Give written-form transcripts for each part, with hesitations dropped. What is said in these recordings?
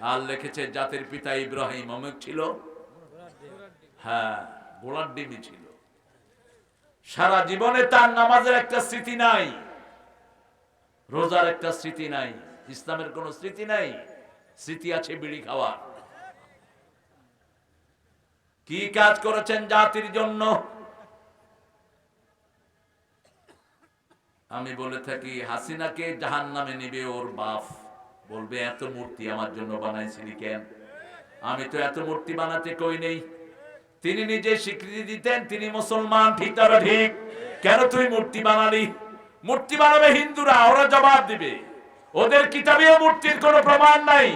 আর লিখেছে জাতির পিতা ইব্রাহিম অমুক ছিল, হ্যাঁ গোলার ডিমই ছিল। সারা জীবনে তার নামাজের একটা স্মৃতি নাই, রোজার একটা স্মৃতি নাই, ইসলামের কোন স্মৃতি নাই। স্মৃতি আছে বিড়ি খাওয়া। কি কাজ করেছেন জাতির জন্য? আমি বলে থাকি হাসিনাকে জাহান্নামে নিবে ওর বাপ, বলবে এত মূর্তি আমার জন্য বানাইছিলি কেন? আমি তো এত মূর্তি বানাতে কই নেই। তিনি নিজে স্বীকৃতি দিতেন তিনি মুসলমান, ঠিক তবে ঠিক, কেন তুই মূর্তি বানালি? মূর্তি বানাবে হিন্দুরা, ওরা জবাব দিবে। ওদের কিতাবেও মূর্তির কোনো প্রমাণ নাই।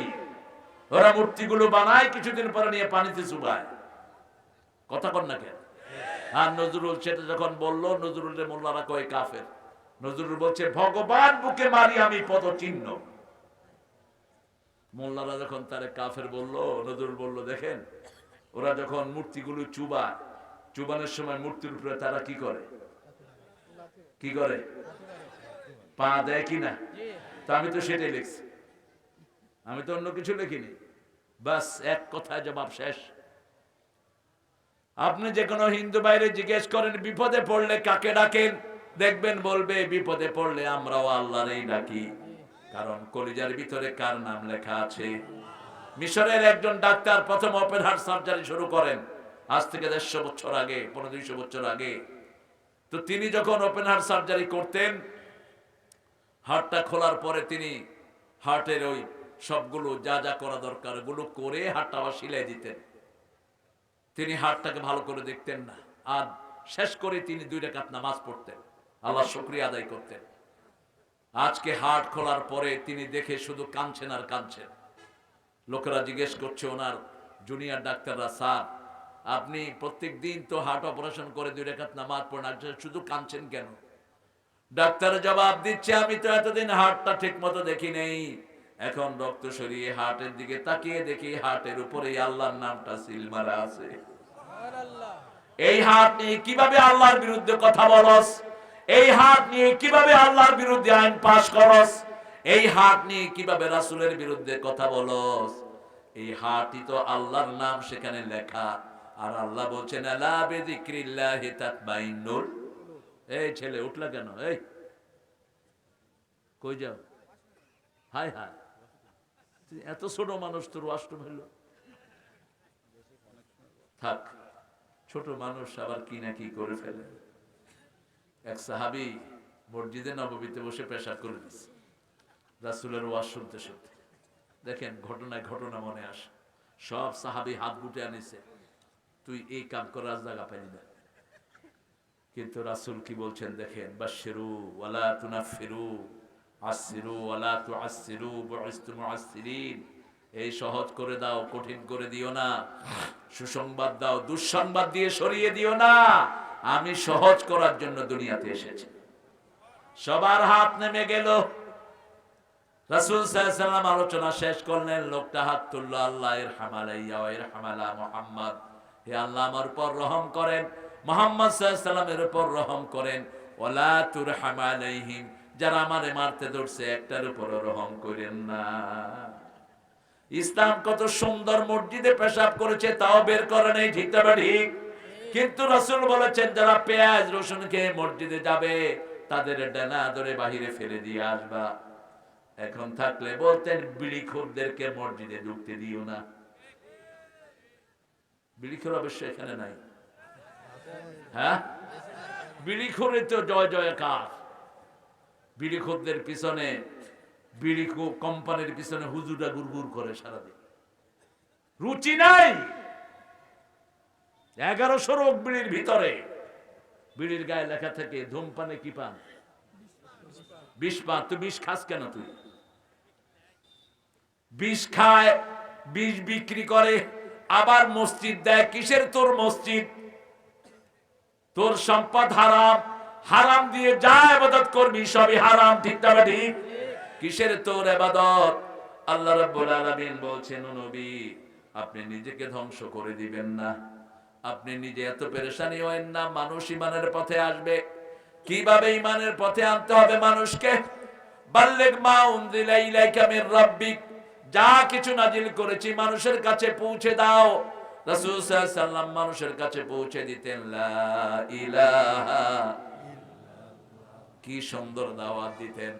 ওরা মূর্তিগুলো বানায়, কিছুদিন পরে নিয়ে পানিতে চুবায়। কথা কন না কেন? আর নজরুল সেটা যখন বললো, নজরুলের মোল্লারা কয় কাফের। নজরুল বলছে ভগবান বুকে মারি আমি পদচিহ্ন। মোল্লারা যখন তারে কাফের বললো, নজরুল বলল দেখেন ওরা যখন মূর্তিগুলো চুবায়, চুবানোর সময় মূর্তির উপরে তারা কি করে? কি করে? পা দেয় কিনা? তো আমি তো সেটাই লিখছি, আমি তো অন্য কিছু লিখিনি। বাস এক কথায় জবাব শেষ। আপনি যে কোনো হিন্দু বাইরে জিজ্ঞেস করেন বিপদে পড়লে কাকে ডাকেন, দেখবেন বলবে বিপদে পড়লে আমরাও আল্লাহরই ডাকি। কারণ কলিজার ভিতরে কার নাম লেখা আছে? মিশরের একজন ডাক্তার প্রথম ওপেন হার্ট সার্জারি শুরু করেন আজ থেকে 150 বছর আগে, 200 বছর আগে। তো তিনি যখন ওপেন হার্ট সার্জারি করতেন, হার্টটা খোলার পরে তিনি হার্টের ওই সবগুলো যা যা করা দরকার ওগুলো করে হার্টটা আবার সিলাই দিতেন। তিনি হার্টটাকে ভালো করে দেখতেন না, আর শেষ করে তিনি 2 রাকাত নামাজ পড়তেন, আল্লাহ শুকরিয়া আদায় করতেন। আজকে হার্ট খোলার পরে তিনি দেখে শুধু কাঁদছেন আর কাঁদছেন। লোকেরা জিজ্ঞেস করছে ওনার জুনিয়র ডাক্তাররা, স্যার আপনি প্রত্যেক দিন তো হার্ট অপারেশন করে 2 রাকাত নামাজ পড়েন, শুধু কাঁদছেন কেন? ডাক্তার জবাব দিচ্ছে আমি তো এতদিন হার্টটা ঠিক মতো দেখি নেই, এখন রক্ত সরিয়ে হার্টের দিকে তাকিয়ে দেখি হার্টের উপরে আল্লাহর নামটা সিল মারা আছে। এই হার্ট নিয়ে কিভাবে আল্লাহর বিরুদ্ধে কথা বলস? এই হার্ট নিয়ে কিভাবে আল্লাহর বিরুদ্ধে আইন পাশ করস? এই হার্ট নিয়ে কিভাবে রাসূলের বিরুদ্ধে কথা বলস? এই হার্টই তো আল্লাহর নাম সেখানে লেখা। আর আল্লাহ বলছেন আলা বিযিকরিল্লাহি তাতমাইন্নুল। এই ছেলে উঠলা কেন? এই কই যাও? হাই হাই, এত ছোট মানুষ তোর ওয়াশরুম হইল? থাক, ছোট মানুষ আবার কি না কি করে ফেলে। এক সাহাবী মসজিদে নববীতে বসে পেশাব করে দিচ্ছে রাসূলের ওয়াজ শুনতে শুনতে। দেখেন ঘটনায় ঘটনা মনে আসে। সব সাহাবী হাত গুটে আনিছে, তুই এই কাম করার জায়গা পাইলি না। কিন্তু রাসূল কি বলছেন দেখেন, বাশশিরু ওয়ালা তুনাফিরু, আসসিরু ওয়ালা তুআসসিরু, বুইসতু মুআসসিরিন। এই সহজ করে দাও, কঠিন করে দিও না। সুসংবাদ দাও, দুঃসংবাদ দিয়ে সরিয়ে দিও না। আমি সহজ করার জন্য দুনিয়াতে এসেছি। সবার হাত নেমে গেল। রাসূল সাল্লাল্লাহু আলাইহি ওয়াসাল্লাম আলোচনা শেষ করলেন, লোকটা হাত তুলল, আল্লাহ ইরহাম আলাইয়া ওয়া ইরহাম আলা মুহাম্মদ। হে আল্লাহ আমার উপর রহম করেন, মুহাম্মদ সাল্লাল্লাহু আলাইহি ওয়াসাল্লামের উপর রহম করেন। ওয়ালা তুরহাম আলাইহিম, যারা আমারে মারতে ধরছে একটার উপরও রহম করেন না। ইসলাম কত সুন্দর, মসজিদে পেশাব করেছে তাও বের করে নেই, ঠিক তবে ঠিক। কিন্তু রাসূল বলেছেন যারা পেঁয়াজ রসুন খেয়ে মসজিদে যাবে তাদের ডানা ধরে বাহিরে ফেলে দিয়ে আসবা। এখন থাকলে বলতেন বিড়িখোরদেরকে মসজিদে ঢুকতে দিও না। বিড়িখোর অবশ্য এখানে নাই, হ্যাঁ বিড়িখোরে তো জয় জয়কার। বিড়িখোরদের পিছনে, বিড়ি কোম্পানির পিছনে হুজুরা গুড়গুড় করে সারাদিন, রুচি নাই। 1100 রোগ বিড়ির ভিতরে, বিড়ির গায়ে লেখা থাকে ধূমপানে কি পান? বিষ পান। তুই বিষ খাস কেন? তুই বিষ খায়, বিষ বিক্রি করে, আবার মসজিদ দেয়। কিসের তোর মসজিদ? তোর সম্পদ হারাম, হারাম দিয়ে যা ইবাদত করবি সবই হারাম, ঠিক না ঠিক? কিসের তোর ইবাদত? আল্লাহ রাব্বুল আলামিন বলছেন ও নবী আপনি নিজেকে ধ্বংস করে দিবেন না, আপনি নিজে এত পেরেশানি হবেন না। মানুষ ঈমানের পথে আসবে। কিভাবে ঈমানের পথে আনতে হবে মানুষকে? বাল্লিগ মা উনজিলা ইলাইকা মির রাব্বিক, যা কিছু নাজিল করেছি মানুষের কাছে পৌঁছে দাও। রাসূল সাল্লাল্লাহু আলাইহি ওয়াসাল্লাম মানুষের কাছে পৌঁছে দিতেন লা ইলাহা, কি সুন্দর দাওয়াত দিতেন,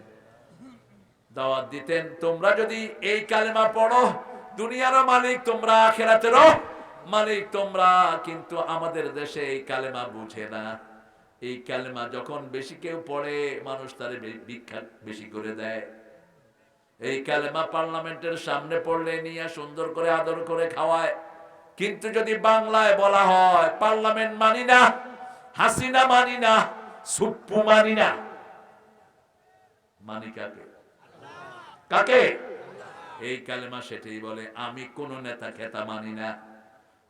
দাওয়াত দিতেন তোমরা যদি এই কালেমা পড়ো, দুনিয়ারও মালিক তোমরা, আখিরাতেরও মালিক তোমরা। কিন্তু আমাদের দেশে এই কালেমা বুঝে না। এই কালেমা যখন বেশি কেউ পড়ে, মানুষ তারে বিখ্যাত বেশি করে দেয়। এই কালেমা পার্লামেন্টের সামনে পড়লে নিয়ে সুন্দর করে আদর করে খাওয়ায়। কিন্তু যদি বাংলায় বলা হয় পার্লামেন্ট মানি না, হাসিনা মানি না, সুপ্পু মানি না, মানি কাকে? কাকে? এই কালেমা সেটাই বলে, আমি কোন নেতা খেতা মানি না,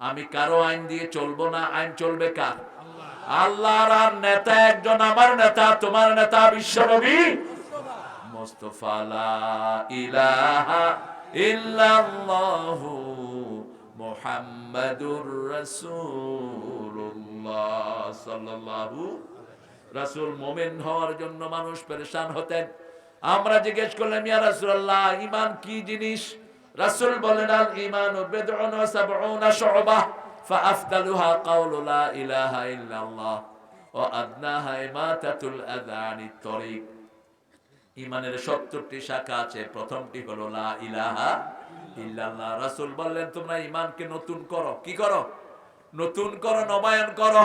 আমি কারো আইন দিয়ে চলবো না, আইন চলবে কার? আল্লাহর। আর নেতা একজন, আমার নেতা, তোমার নেতা বিশ্বনবী মুস্তাফা। লা ইলাহা ইল্লাল্লাহু মুহাম্মাদুর রাসূলুল্লাহ সাল্লাল্লাহু। রাসূল মুমিন হওয়ার জন্য মানুষ পেরেশান হতেন। আমরা জিজ্ঞেস করলাম, ইয়া রাসূলুল্লাহ, ঈমান কি জিনিস? রাসূল বলেন, আল ঈমানু বিদউন ওয়া সাবউনা শু'বাহ ফাআফদালুহা কাউলু লা ইলাহা ইল্লাল্লাহ ওয়া আদনাহা ইমাতাতুল আযা আনিত তরিক। ঈমানের ৭০টি শাখা আছে, প্রথমটি হলো লা ইলাহা ইল্লাল্লাহ। রাসূল বললেন, তোমরা ঈমানকে নতুন করো। কি করো? নতুন করো, নবায়ন করো।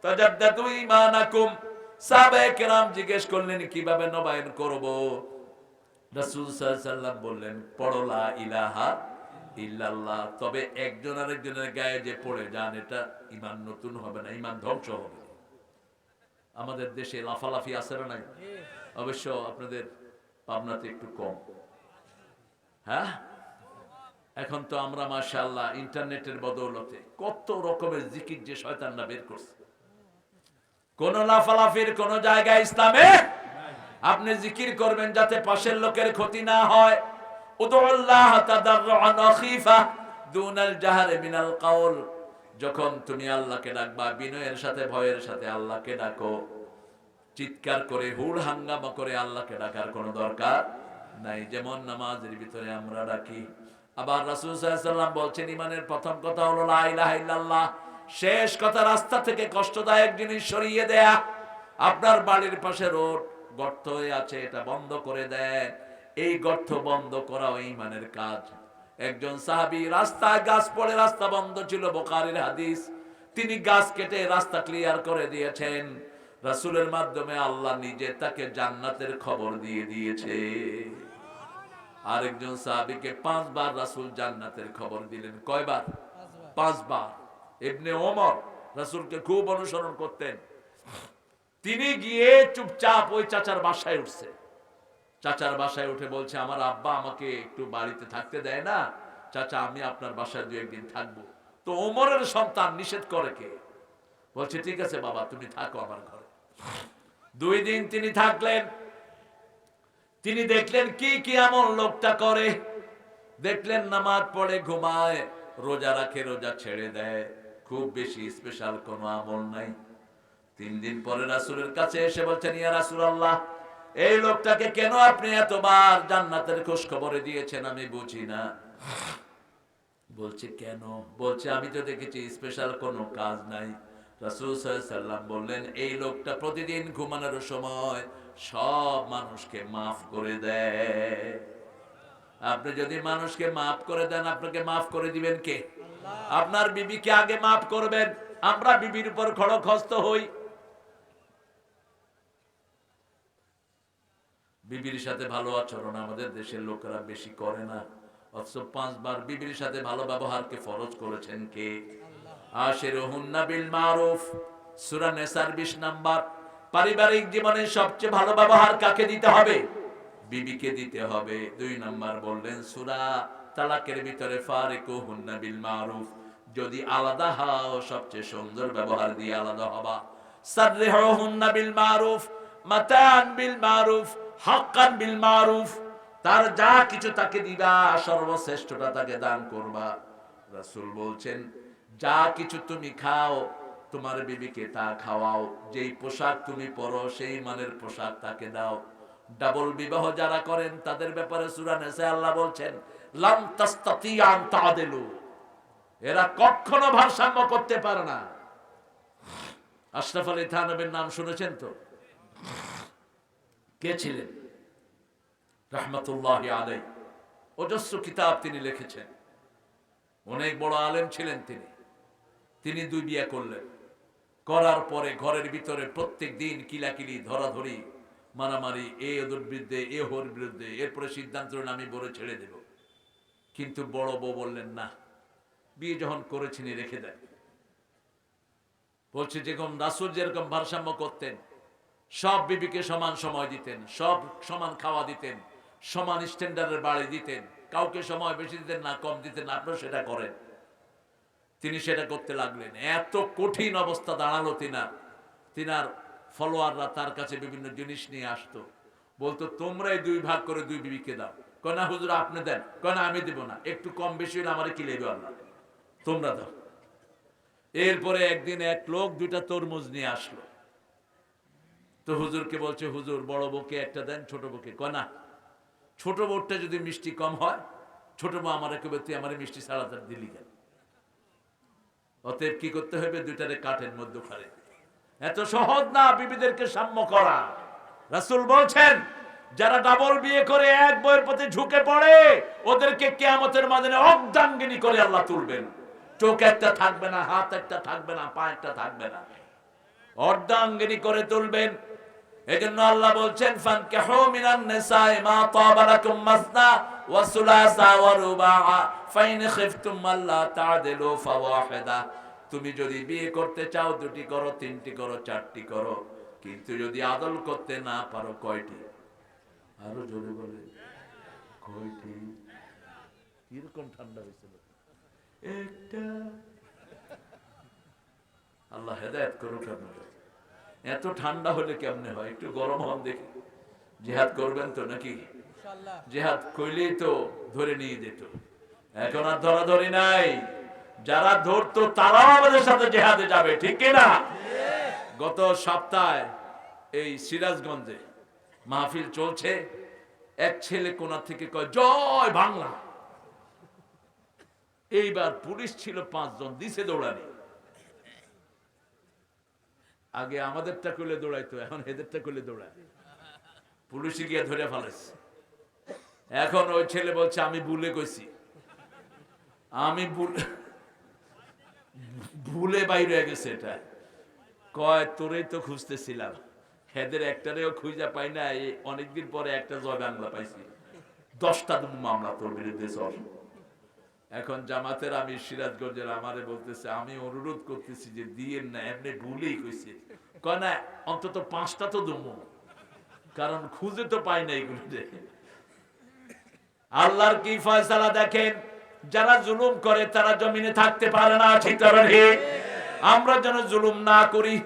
তাজাদ্দাদু ঈমানাকুম। সাহাবায়ে কেরাম জিজ্ঞেস করলেন, কিভাবে নবায়ন করব? রাসূল সাল্লাল্লাহু আলাইহি ওয়াসাল্লাম বললেন, পড়ো লা ইলাহা ইল্লাল্লাহ। তবে একজন আরেকজনের গায়ে যে পড়ে যান, এটা ঈমান নতুন হবে না, ঈমান ধ্বংস হবে। আমাদের দেশে লাফালাফি আছে না নাই? অবশ্য আপনাদের পাবনাতে একটু কম। হ্যাঁ, এখন তো আমরা মাশাআল্লাহ ইন্টারনেটের বদৌলতে কত রকমের জিকির যে শয়তানরা বের করছে। কোন লাফালাফির কোন জায়গায় ইসলামে আপনি জিকির করবেন যাতে পাশের লোকের ক্ষতি না হয়। উদুল্লাহ তাদাররুআন ওয়া খীফা দুনাল জাহরি মিনাল কাউল। যখন তুমি আল্লাহকে ডাকবা, বিনয়ের সাথে ভয়ের সাথে আল্লাহকে ডাকো। চিৎকার করে হুড় হাঙ্গামা করে আল্লাহকে ডাকার কোনো দরকার নাই, যেমন নামাজের ভিতরে আমরা ডাকি। আবার রাসূল সাল্লাল্লাহু আলাইহি ওয়াসাল্লাম বলছেন, ঈমানের প্রথম কথা হলো লা ইলাহা ইল্লাল্লাহ। শেষ কথা, রাস্তা থেকে কষ্টদায়ক জিনিস সরিয়ে দেয়া। আপনার বাড়ির পাশে রোড গর্ত হয়ে আছে, এটা বন্ধ করে দেন। এই গর্ত বন্ধ করা ঈমানের কাজ। একজন সাহাবী, রাস্তায় গাছ পড়ে রাস্তা বন্ধ ছিল, বুখারীর হাদিস, তিনি গাছ কেটে রাস্তা ক্লিয়ার করে দিয়েছেন। রাসূলের মাধ্যমে আল্লাহ নিজে তাকে জান্নাতের খবর দিয়ে দিয়েছে। আরেকজন সাহাবীকে 5 বার রাসূল জান্নাতের খবর দিলেন। কয়বার? 5 বার। ইবনে ওমর রাসূলকে খুব অনুসরণ করতেন। তিনি গিয়ে চুপচাপ ওই চাচার বাসায় উঠছে। চাচার বাসায় উঠে বলছে, আমার আব্বা আমাকে একটু বাড়িতে থাকতে দেয় না, চাচা আমি আপনার বাসায় 2-1 দিন থাকবো। তো ওমরের সন্তান নিষেধ করে কে? বলছে, ঠিক আছে বাবা, তুমি থাকো আমার ঘরে। 2 দিন তিনি থাকলেন। তিনি দেখলেন কি কি আমল লোকটা করে। দেখলেন নামাজ পড়ে, ঘুমায়, রোজা রাখে, রোজা ছেড়ে দেয়, খুব বেশি স্পেশাল কোনো আমল নাই। 3 দিন পরে রাসূলের কাছে এসে বলছেন, ইয়া রাসূলুল্লাহ, এই লোকটাকে কেন আপনি এতবার জান্নাতের খোঁজ খবরে দিয়েছেন আমি বুঝি না। বলছে, কেন? বলছে, আমি তো দেখেছি স্পেশাল কোনো কাজ নাই। রাসূল সাল্লাল্লাহু আলাইহি ওয়াসাল্লাম বললেন, এই লোকটা প্রতিদিন ঘুমানোর সময় সব মানুষকে মাফ করে দেয়। আপনি যদি মানুষকে মাফ করে দেন, আপনাকে মাফ করে দিবেন কে? আপনার বিবিকে আগে মাফ করবেন। আমরা বিবির উপর খড়খস্ত হই। বিবির সাথে ভালো আচরণ আমাদের দেশের লোকেরা বেশি করে না, অথচ 5 বার বিবির সাথে ভালো ব্যবহারকে ফরজ করেছেন কে? আশিরুহুন্না বিল মারুফ, সূরা নিসার 20 নাম্বার। পারিবারিক জীবনে সবচেয়ে ভালো ব্যবহার কাকে দিতে হবে? বিবিকে দিতে হবে। 2 নাম্বার বললেন সূরা তালাকের ভিতরে, ফারিকুহুন্না বিল মারুফ, যদি আলাদা হও সবচেয়ে সুন্দর ব্যবহার দিয়ে আলাদা হবা। সাররিহুহুন্না বিল মারুফ, মাতান বিল মারুফ, হাক্কান বিল মারুফ, তার যা কিছু তাকে দিবা, সর্বশ্রেষ্ঠটা তাকে দান করবা। রাসূল বলছেন, যা কিছু তুমি খাও তোমার বিবিকে তা খাওয়াও, যেই পোশাক তুমি পরো সেই মানের পোশাক তাকে দাও। ডাবল বিবাহ যারা করেন তাদের ব্যাপারে সূরা নিসা আল্লাহ বলছেন, লাম তাস্তাতিয়ান তাদিলু, এরা কখনো ভারসাম্য করতে পারে না। আশরাফ আলী থানভীর নাম শুনেছেন তো? কে ছিলেন? রাহমাতুল্লাহি আলাইহি। অজস্র কিতাব তিনি লিখেছেন, অনেক বড় আলেম ছিলেন তিনি। তিনি 2 বিয়ে করলেন, করার পরে ঘরের ভিতরে প্রত্যেক দিন কিলাকিলি, ধরাধরি, মারামারি, এ ওদের বিরুদ্ধে, এ ওর বিরুদ্ধে। এরপরে সিদ্ধান্ত নিলেন আমি বলে ছেড়ে দেব। কিন্তু বড় বউ বললেন না, বিয়ে যখন করেছেন রেখে দেন। বলছে যেরকম রাসূল যেরকম ভারসাম্য করতেন, সব বিবিকে সমান সময় দিতেন, সব সমান খাওয়া দিতেন, সমান স্ট্যান্ডার্ডের বাড়ি দিতেন, কাউকে সময় বেশি দিতেন না, কম দিতেন না, আপনারা সেটা করেন। তিনি সেটা করতে লাগলেন। এত কঠিন অবস্থা দাঁড়ালো তিনার ফলোয়াররা তার কাছে বিভিন্ন জিনিস নিয়ে আসতো, বলতো তোমরাই 2 ভাগ করে 2 বিবিকে দাও। কয় না হুজুর আপনি দেন। কয় না আমি দিব না, একটু কম বেশি হলে আমারে কি লেবে আল্লাহ, তোমরা দাও। এরপরে একদিন এক লোক 2টা তরমুজ নিয়ে আসলো, তো হুজুরকে বলছে হুজুর বড় বউকে একটা দেন, ছোট বউকে। কয় না, ছোট বউটা যদি মিষ্টি কম হয়, ছোট বউ আমারে কবে তুই আমারে মিষ্টি ছাড়া দিলি কেন? অতএব কি করতে হবে, 2টারে কাঠের মধ্যে খারে। এত সহজ না বিবিদেরকে সাম্য করা। রাসূল বলছেন যারা ডাবল বিয়ে করে এক বউয়ের প্রতি ঝুঁকে পড়ে, ওদেরকে কিয়ামতের ময়দানে অর্ধাঙ্গিনী করে আল্লাহ তুলবেন। চোখ একটা থাকবে না, হাত একটা থাকবে না, পা একটা থাকবে না, অর্ধাঙ্গিনী করে তুলবেন। এজন্য আল্লাহ বলছেন ফানকিহু মিনান নিসাই মা তাবা লাকুম মাসনা ওয়া সুলাসা ওয়া রুবাআ ফাইন খিফতুম আল্লা তা'দিলু ফাওয়াহিদা। তুমি যদি বিয়ে করতে চাও 2টি করো, 3টি করো, 4টি করো, কিন্তু যদি আদল করতে না পারো কয়টি? আরো জোরে বলে কয়টি? কিরকম ঠান্ডা হয়েছিল? একটা। আল্লাহ হেদায়েত করুক আপনাদের। এত ঠান্ডা হলে কেমনে হয়? একটু গরম হন দেখি। জিহাদ করবেন তো নাকি? জিহাদ কইলেই তো ধরে নিয়ে যেত, এখন আর ধরাধরি নাই। যারা ধরতো তারাও আমাদের সাথে জিহাদে যাবে, ঠিক কিনা? গত সপ্তাহে এই সিরাজগঞ্জে মাহফিল চলছে, এক ছেলে কোনা থেকে কয় জয় বাংলা। এইবার পুলিশ ছিল 5 জন, দিছে দৌড়ানি। আগে আমাদেরটা করলে দৌড়াইতো, এখন এদেরটা করলে দৌড়ায়। পুলিশে গিয়ে ধরে ফেলেছে। এখন ওই ছেলে বলছে আমি ভুলে কইছি, আমি ভুলে বাইরে হয়ে গেছে এটা। কয় তোরেই তো খুঁজতেছিলাম, হেদের একটারেও খুঁজা পাই না, এই অনেকদিন পরে একটা জয় বাংলা পাইছি। 10টা মামলা তোর বিরুদ্ধে চল। এখন জামাতের আমি সিরাজগঞ্জের আমারে বলতেছে আমি অনুরোধ করতেছি যে দিয়েন না, এমনি ভুলেই কইছে। কয় না অন্তত 5টা তো দমু, কারণ খুঁজে তো পাই না এগুলোতে। আল্লাহর কি ফয়সালা দেখেন, যারা জুলুম করে তারা জমিনে থাকতে পারে না, ঠিক ঠিক। আমরা যেন জুলুম না করি,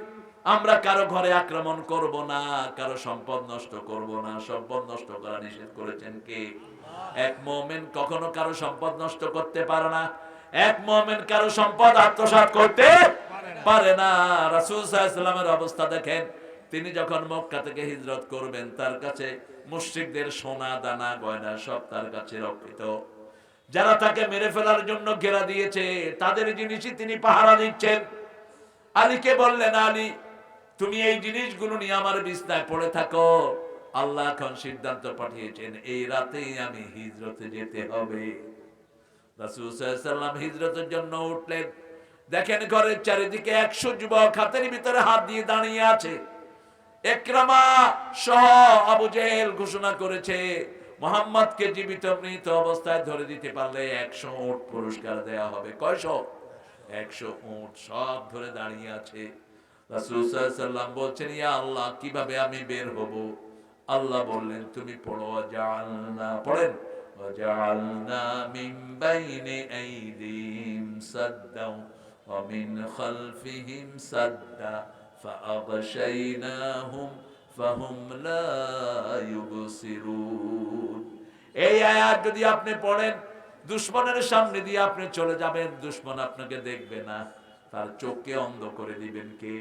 আমরা কারো ঘরে আক্রমণ করব না, কারো সম্পদ নষ্ট করব না। সম্পদ নষ্ট করা নিষেধ করেছেন কে? এক মুমিন কখনো কারো সম্পদ নষ্ট করতে পারে না, এক মুমিন কারো সম্পদ আত্মসাৎ করতে পারে না। রাসূল সাল্লাল্লাহু আলাইহি ওয়াসাল্লামের অবস্থা দেখেন, তিনি যখন মক্কা থেকে হিজরত করবেন, তার কাছে মুশরিকদের সোনা দানা গয়না সব তার কাছে রক্ষিত। যারা তাকে মেরে ফেলার জন্য ঘেরা দিয়েছে, তাদের জিনিসই তিনি পাহারা দিচ্ছেন। আলীকে বললেন আলী তুমি এই জিনিসগুলো নিয়ে আমার বিছনায় পড়ে থাকো, আল্লাহ এখন সিদ্ধান্ত পাঠিয়েছেন এই রাতেই আমি হিজরতে যেতে হবে। রাসূল সাল্লাল্লাহু আলাইহি ওয়াসাল্লাম হিজরতের জন্য উঠলেন। দেখেন ঘরের চারিদিকে 100 যুবক হাতের ভিতরে হাত দিয়ে দাঁড়িয়ে আছে। ইকরামা সহ আবু জেহেল ঘোষণা করেছে মুহাম্মদকে জীবিত মৃত অবস্থায় ধরে দিতে পারলে 100 উট পুরস্কার দেয়া হবে। কয়শো? 100 উট সব ধরে দাঁড়িয়ে আছে। রাসূল সাল্লাল্লাহু আলাইহি ওয়াসাল্লাম বলছেন ইয়া আল্লাহ কিভাবে আমি বের হব? আল্লাহ বললেন তুমি পড়ো জাআলনা, পড়েন ওয়াজআলনা মিন বাইনি আইদিহিম সাদ্দাও ওয়া মিন খালফিহিম সাদ্দা ফাআগশাইনাহুম ফাহুম লা ইউবসিরুন। এই আয়াত যদি আপনি পড়েন, দুশমনের সামনে দিয়ে আপনি চলে যাবেন, দুশমন আপনাকে দেখবে না, তার চোখকে অন্ধ করে দিবেন কে?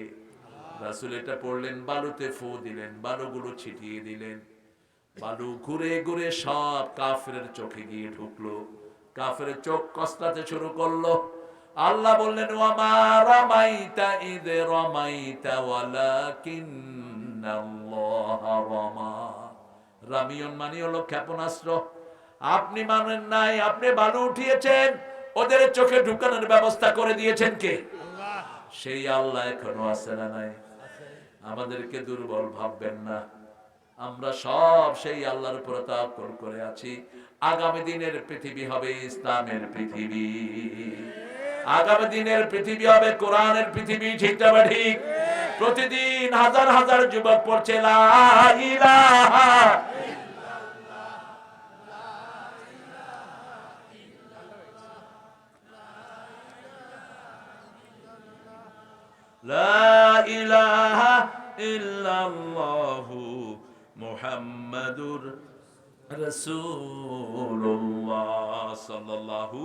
রাসূল এটা পড়লেন, বালুতে ফু দিলেন, বালুগুলো ছিটিয়ে দিলেন, বালু ঘুরে ঘুরে সব কাফেরের চোখে গিয়ে ঢুকলো। কাফের চোখ কসলাতে শুরু করলো। আল্লাহ বললেন ওয়া মা রামাইতা ইদ রামাইতা ওয়ালাকিন্নাল্লাহ রামা। রামিয়ন মানে হলো ক্ষেপণাস্ত্র। আপনি মানেন নাই, আপনি বালু উঠিয়েছেন, ওদের চোখে ঢুকানোর ব্যবস্থা করে দিয়েছেন কে? আল্লাহ। সেই আল্লাহ এখনো আছে না নাই? আমাদেরকে দুর্বল ভাববেন না, আমরা সব সেই আল্লাহর উপর তাওয়াক্কুল করে আছি। আগামী দিনের পৃথিবী হবে ইসলামের পৃথিবী, আগামী দিনের পৃথিবী হবে কোরআনের পৃথিবী। ঠিক না ঠিক? প্রতিদিন হাজার হাজার যুবক পড়ছে লা ইলাহা লা ইলাহা ইল্লাল্লাহু মুহাম্মাদুর রাসূলুল্লাহ সাল্লাল্লাহু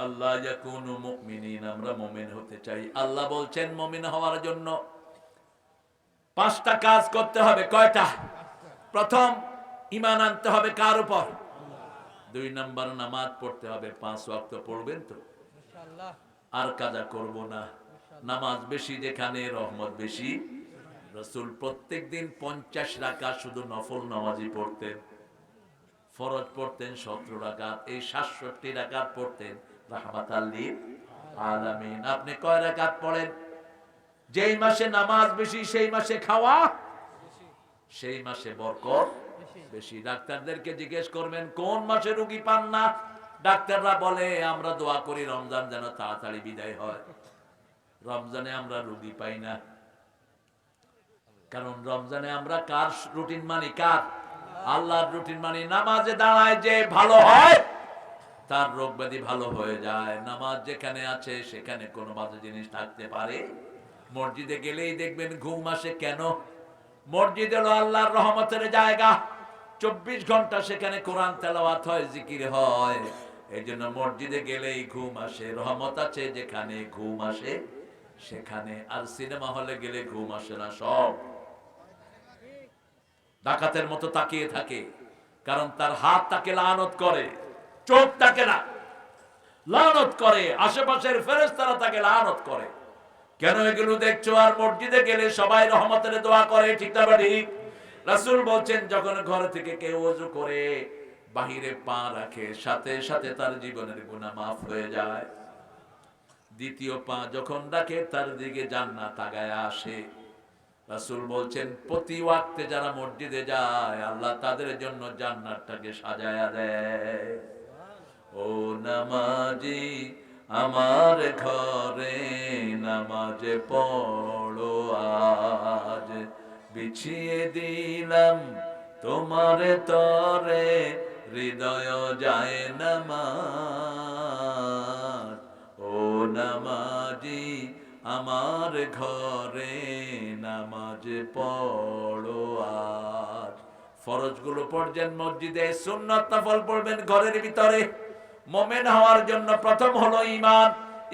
আল্লাহ ইয়াকুনু মুমিনিন। আমরা মুমিন হতে চাই। আল্লাহ বলছেন মুমিন হওয়ার জন্য 5টা কাজ করতে হবে। কয়টা? প্রথম, ঈমান আনতে হবে কার উপর? 2 নাম্বার, নামাজ পড়তে হবে। 5 ওয়াক্ত পড়বেন তো? ইনশাআল্লাহ। আর কাজা করব না। নামাজ বেশি যেখানে রহমত বেশি। রাসূল প্রত্যেকদিন 50 রাকাত শুধু নফল নামাজই পড়তেন। ফরজ পড়তেন 17 রাকাত। এই 67 রাকাত পড়তেন রাহমাতাল লিল আলামিন। আপনি কয় রাকাত পড়েন? যেই মাসে নামাজ বেশি সেই মাসে খাওয়া বেশি, সেই মাসে বরকত বেশি। ডাক্তারদেরকে জিজ্ঞেস করবেন কোন মাসে রোগী পান না? ডাক্তাররা বলে আমরা দোয়া করি রমজান যেন তাড়াতাড়ি বিদায় হয়। রমজানে আমরা রোগী পাই না, কারণ রমজানে আমরা কার রুটিন মানি? কার? আল্লাহর রুটিন মানি। নামাজে দাঁড়ায় যে ভালো হয় তার রোগ ব্যাধি ভালো হয়ে যায়। নামাজ যেখানে আছে সেখানে কোনো বাজে জিনিস থাকতে পারে। মসজিদে গেলেই দেখবেন ঘুম আসে। কেন? মসজিদ হলো আল্লাহর রহমতের জায়গা। 24 ঘন্টা সেখানে কোরআন তেলাওয়াত হয়, জিকির হয়। এই জন্য মসজিদে গেলেই ঘুম আসে। রহমত আছে যেখানে, ঘুম আসে সেখানে। আর সিনেমা হলে গেলে ঘুম আসে না, সব ডাকাতের মতো তাকিয়ে থাকে, কারণ তার হাত তাকে লানত করে, চোখ তাকে লানত করে, আশেপাশের ফেরেশতারা তাকে লানত করে। কেন এগুলো দেখছো? আর মসজিদে গেলে সবাই রহমতের দোয়া করে। ঠিক না ঠিক? রাসূল বলছেন যখন ঘর থেকে কেউ ওযু করে বাহিরে পা রাখে, সাথে সাথে তার জীবনের গুনাহ মাফ হয়ে যায়। দ্বিতীয় পা যখন রাখে তার দিকে জান্নাত আগায় আসে। রাসূল বলছেন প্রতি ওয়াক্তে যারা মসজিদে যায় আল্লাহ তাদের জন্য জান্নাতটাকে সাজায়া দেয়। ও নামাজি আমার ঘরে নামাজ পড়ো আজ, বিছিয়ে দিলাম তোমার তরে হৃদয় যায় নামাজ। ও নামাজি আমার ঘরে নামাজ পড়ো আজ। ফরজগুলো পড়ছেন মসজিদে, সুন্নাত নফল পড়বেন ঘরের ভিতরে। মুমিন হওয়ার জন্য প্রথম হলো ঈমান।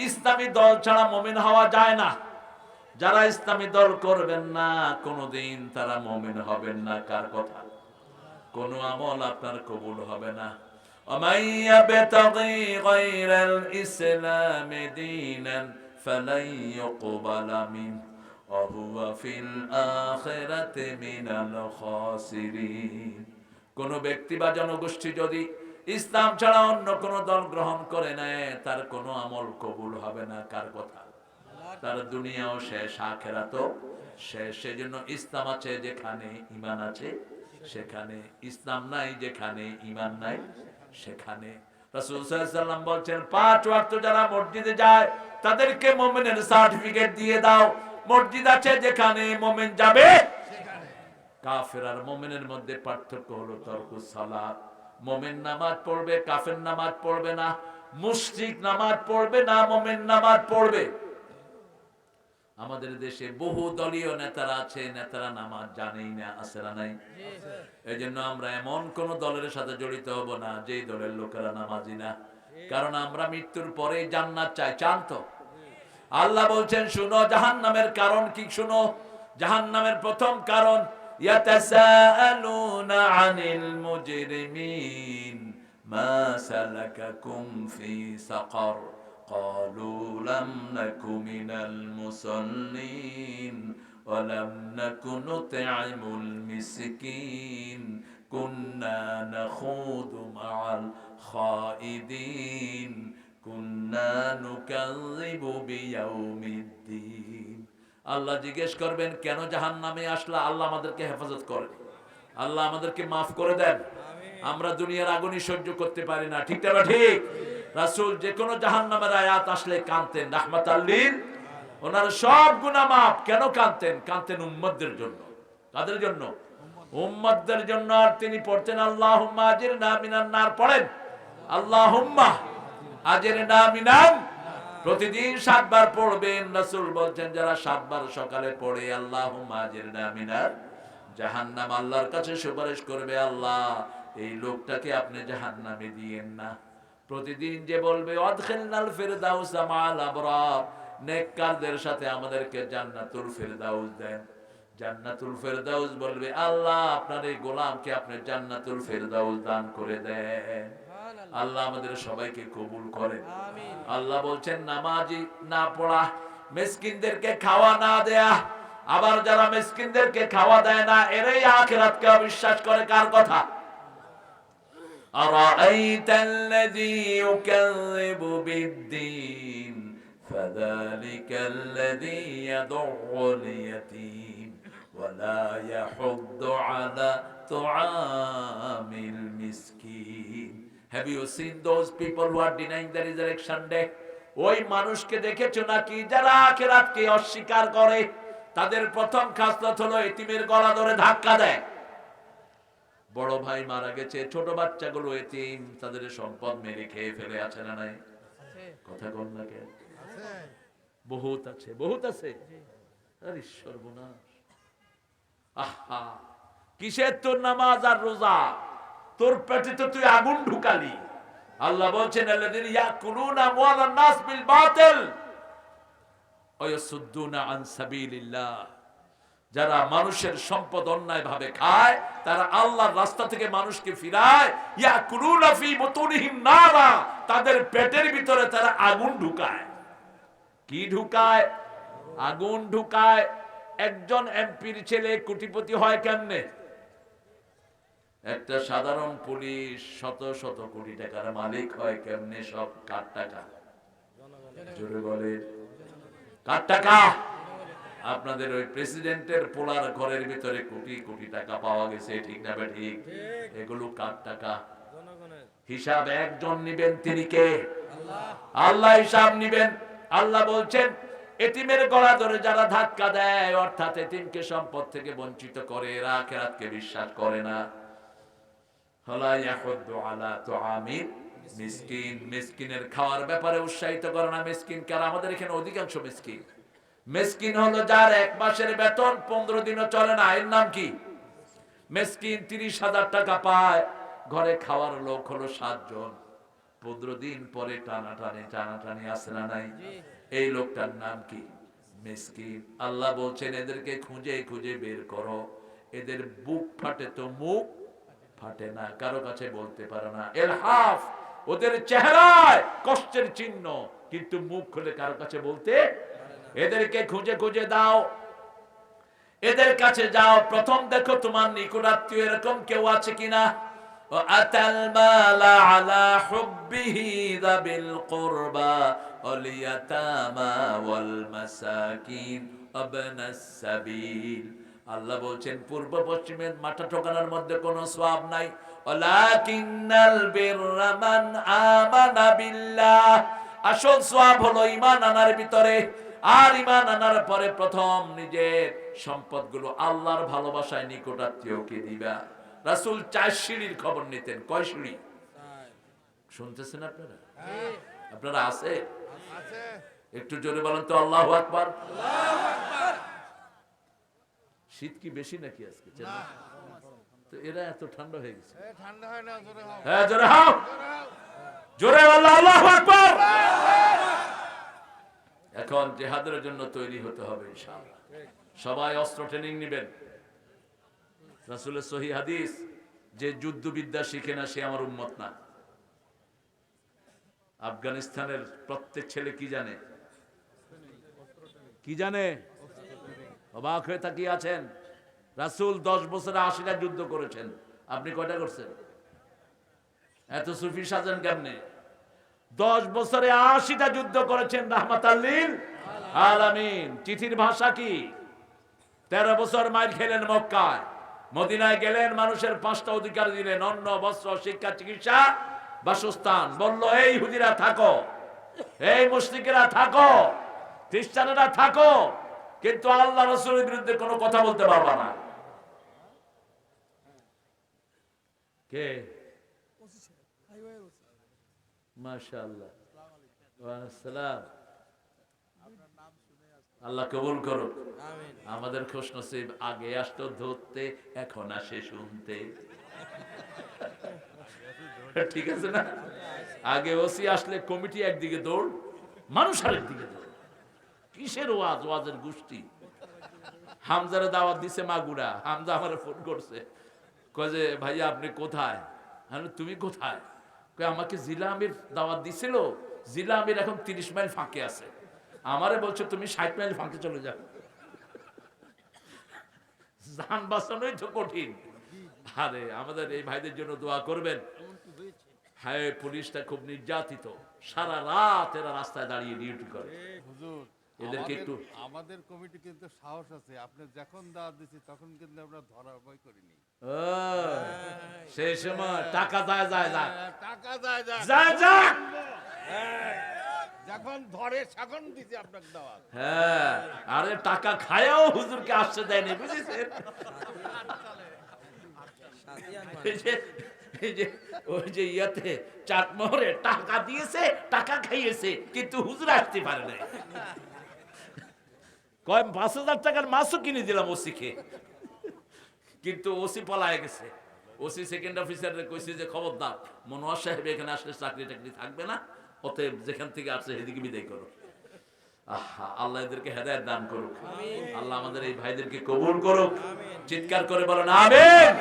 ইসলামী দল ছাড়া মুমিন হওয়া যায় না। যারা ইসলামী দল করবেন না কোনোদিন তারা মুমিন হবেন না। কার কথা? কোন আমল আপনার কবুল হবে না। ওয়ামাইয়াবতাগি গায়রাল ইসলামি দীনান ফালাই ইউকবালা মিনহু ওয়া হুয়া ফিল আখিরাতি মিনাল খাসিরিন। কোন ব্যক্তি বা জনগোষ্ঠী যদি ইসলাম ছাড়া অন্য কোন দল গ্রহণ করে নেয় তার কোনো আমল কবুল হবে না। কার কথা? তার দুনিয়াও শেষ, আখিরাতও শেষ। সেজন্য ইসলাম আছে যেখানে ঈমান আছে সেখানে, ইসলাম নাই যেখানে ঈমান নাই সেখানে। রাসূল সাল্লাল্লাহু আলাইহি ওয়াসাল্লাম বলছেন 5 ওয়াক্ত যারা মসজিদে যায় তাদেরকে মুমিনের সার্টিফিকেট দিয়ে দাও। মসজিদ আছে যেখানে মুমিন যাবে সেখানে। কাফের আর মুমিনের মধ্যে পার্থক্য হলো তরকুস সালাত। মুমিন নামাজ পড়বে, কাফের নামাজ পড়বে না। মুশরিক নামাজ পড়বে না, মুমিন নামাজ পড়বে। আমাদের দেশে বহু দলীয় নেতারা আছে, নেতারা নামাজ জানেই না। আছে না নাই? এই জন্য আমরা এমন কোন দলের সাথে জড়িত হব না যে দলের লোকেরা নামাজি না, কারণ আমরা মৃত্যুর পরে জান্নাত চাই। চান তো? আল্লাহ বলছেন শুনো জাহান্নামের কারণ কি। শুনো, জাহান্নামের প্রথম কারণ ইয়াতাসাআলুনা আনিল মুজরিমিন মা সালাকাকুম ফি সাকার قالوا لم نك من المصلين ولم نك نطعم المسكين كنا نخوض مع الخائضين كنا نكذب بيوم الدين আল্লাহ জিজ্ঞেস করবেন কেন জাহান্নামে আসলা আল্লাহ আমাদেরকে হেফাজত করেন আল্লাহ আমাদেরকে মাফ করে দেন আমরা দুনিয়ার আগুনই সহ্য করতে পারি না ঠিক না ঠিক রাসূল যে কোন জাহান্নামের আয়াত আসলে কাঁদতেন রাহমাতাল লিল ওনার সব গুনাহ মাফ কেন কাঁদতেন উম্মতদের জন্য কাদের জন্য উম্মতদের জন্য আর তিনি পড়তেন আল্লাহুম্মা আজিরনা মিনান নার পড়েন আল্লাহুম্মা আজিরনা মিনান প্রতিদিন 7 বার পড়বেন রাসূল বলছেন যারা 7 বার সকালে পড়ে আল্লাহুম্মা আজিরনা মিনার জাহান্নাম আল্লাহর কাছে সুপারিশ করবে আল্লাহ এই লোকটাকে আপনি জাহান্নামে দিয়েন না প্রতিদিন যে বলবে আদখিলনাল ফিরদাউস মাআল আবরার নেককারদের সাথে আমাদেরকে জান্নাতুল ফিরদাউস দেন জান্নাতুল ফিরদাউস বলবে আল্লাহ আপনার এই গোলামকে আপনি জান্নাতুল ফিরদাউস দান করে দেন আল্লাহ আমাদের সবাইকে কবুল করেন আমিন আল্লাহ বলছেন নামাজি না পড়া মিসকিনদেরকে খাওয়া না দেয়া আবার যারা মিসকিনদেরকে খাওয়া দেয় না এরাই আখিরাতকে অবিশ্বাস করে কার কথা أرأيت الذي يكذب بالدين فذلك الذي يدع اليتيم ولا يحض على طعام المسكين Have you seen those people who are denying the resurrection day? ওই মানুষকে দেখেছো নাকি যারা আখিরাতকে অস্বীকার করে তাদের প্রথম খাসলত হলো এতিমের গলা ধরে ধাক্কা দেয় বড় ভাই মারা গেছে ছোট বাচ্চাগুলো এতিম তাদের সম্পদ মেরে খেয়ে ফেলে আছে না নাই কথা কোন না কেন বহুত আছে আরে সর্বনাশ আহা কিসের তোর নামাজ আর রোজা তোর পেটে তো তুই আগুন ঢুকালি আল্লাহ বলছেন আল্লাযীনা ইয়াকুলুনা আমওয়ালান নাস বিল বাতিল ওয়া ইয়াসুদ্দুনা আন সাবিলিল্লাহ যারা মানুষের সম্পদ অন্যায়ভাবে খায় তারা আল্লাহর রাস্তা থেকে মানুষকে ফিরায় ইয়াকুলুনা ফি বুতুনিহিম নারা তাদের পেটের ভিতরে তারা আগুন ঢুকায় কি ঢুকায় আগুন ঢুকায় একজন এমপির ছেলে কোটিপতি হয় কেমনে একটা সাধারণ পুলিশ শত শত কোটি টাকার মালিক হয় কেমনে সব কার টাকা জোরে বলে কার টাকা আপনাদের ওই প্রেসিডেন্টের পোলার ঘরের ভিতরে কোটি কোটি টাকা পাওয়া গেছে ঠিক না ঠিক এগুলো কার টাকা হিসাব একজন নিবেন তিনি কে আল্লাহ হিসাব নিবেন আল্লাহ বলছেন এতিমের গলা ধরে যারা ধাক্কা দেয় অর্থাৎ এতিমকে সম্পদ থেকে বঞ্চিত করে এরা আখিরাতকে বিশ্বাস করে না হলা ইয়াহুদ্দু আলা তুআমিল মিসকিন মিসকিনের খাওয়ার ব্যাপারে উৎসাহিত করে না মিসকিন কার আমাদের এখানে অধিকাংশ মিসকিন মিসকিন হলো যার এক মাসের বেতন 15 দিনও চলে না এর নাম কি মিসকিন 30,000 টাকা পায় ঘরে খাওয়ার লোক হলো 7 জন 15 দিন পরে টানাটানি আসে না নাই এই লোকটার নাম কি মিসকিন আল্লাহ বলছেন এদেরকে খুঁজে খুঁজে বের করো এদের বুক ফাটে তো মুখ ফাটে না কারো কাছে বলতে পারে না ইলহাফ ওদের চেহারায় কষ্টের চিহ্ন কিন্তু মুখ খুলে কারো কাছে বলতে এদেরকে খুঁজে খুঁজে দাও এদের কাছে যাও প্রথম দেখো তোমার নিকটাত্মীয় এরকম কেউ আছে কিনা আতাল মালা আলা হুব্বিহি যাবিল কুরবা ওয়াল ইয়াতামা ওয়াল মাসাকিন ওয়াবনাস সাবিল আল্লাহ বলছেন পূর্ব পশ্চিমের মাথা ঠোকানোর মধ্যে কোনো সওয়াব নাই ওয়ালাকিন্নাল বিররা মান আমানা বিল্লাহ আসল সওয়াব হলো ঈমান আনার ভিতরে আর ঈমান আনার পরে প্রথম নিজের সম্পদগুলো আল্লাহর ভালোবাসায় নিকটাত্মীয়কে দিবা রাসূল 4 সিঁড়ির খবর নিতেন কয় সিঁড়ি শুনতেছেন আপনারা আপনারা আছে একটু জোরে বলেন তো আল্লাহু আকবার আল্লাহু আকবার শীত কি বেশি নাকি আজকে তো এরা এত ঠান্ডা হয়ে গেছে ঠান্ডা হয় না জোরে হও হ্যাঁ জোরে হও জোরে আল্লাহু আকবার এখন জিহাদের জন্য তৈরি হতে হবে ইনশাআল্লাহ সবাই অস্ত্র ট্রেনিং নেবেন রাসূলের সহিহ হাদিস যে যুদ্ধবিদ্যা শিখে না সে আমার উম্মত না আফগানিস্তানের প্রত্যেক ছেলে কি জানে? কি জানে? অবাক হয়ে তাকিয়ে আছেন। রাসূল 10 বছরে 80টা যুদ্ধ করেছেন, আপনি কয়টা করছেন? এত সুফি সাজেন কেমনে? 10 বছরে 80টা যুদ্ধ করেছেন রাহমাতাল লিল আলামিন। চিঠির ভাষা কি? 13 বছর মাইর খেলেন মক্কায়, মদিনায় গেলেন, মানুষের 5টা অধিকার দিলেন, অন্ন, বস্ত্র, শিক্ষা, চিকিৎসা, বাসস্থান। বলল এই ইহুদিরা থাকো, এই মুশরিকেরা থাকো, খ্রিস্টানেরা থাকো, কিন্তু আল্লাহ রাসূলের বিরুদ্ধে কোনো কথা বলতে পারবা না। কে? মাশাআল্লাহ, ওয়া আসসালাম। আল্লাহ কবুল করুক। আমাদের খুশনসিব, আগে আসতো ধরতে, এখন আসে শুনতে। ঠিক আছে না? আগে ওসি আসলে কমিটি একদিকে দৌড়, মানুষ আরেকদিকে দৌড়। কিসের ওয়াজ? ওয়াজের গোষ্ঠী। হামজারে দাওয়াত দিছে মাগুরা। হামজা আমারে ফোন করছে, কয় যে ভাইয়া আপনি কোথায়? আমি তুমি কোথায়? কয় আমাকে জিলা আমির দাওয়াত দিছিল, জিলা আমির এখন 30 মাইল ফাঁকে আছে, আমারে বলছে তুমি 60 মাইল ফাঁকে চলে যাও। জান বাঁচানোই তো কঠিন। আরে আমাদের এই ভাইদের জন্য দোয়া করবেন। হ্যাঁ, পুলিশটা খুব নির্যাতিত, সারা রাত এরা রাস্তায় দাঁড়িয়ে ডিউটি করে। এদেরকে একটু, আমাদের কমিটি কিন্তু সাহস আছে, আপনি যখন দাওয়াত দিছি তখন কিন্তু আমরা ধরা ভয় করিনি। সেই সময় টাকা যায় যায় যায় টাকা যায় যায় যায় যায়। যখন ধরে তখন দিছি আপনাকে দাওয়াত। হ্যাঁ, আরে টাকা খায়াও হুজুরকে আসতে দেয়নি, বুঝেছেন? ওই যে ইয়াতে চাটমোহরে টাকা দিয়েছে, টাকা খাইয়েছে, কিন্তু হুজুর আসতে পারে নাই। কয় 5,000 টাকার মাছও কিনে দিলাম ওসিকে, কিন্তু ওসি পলায় গেছে। ওসি সেকেন্ড অফিসারে কইছে যে খবরদার, মনোয়ার সাহেব এখানে আসলে চাকরি টাকরি থাকবে না, অতএব যেখান থেকে আসছে সেদিকে বিদায় করো। আহা, আল্লাহ এদেরকে হেদায়েত দান করুক। আল্লাহ আমাদের এই ভাইদেরকে কবুল করুক। চিৎকার করে বলেন আমিন।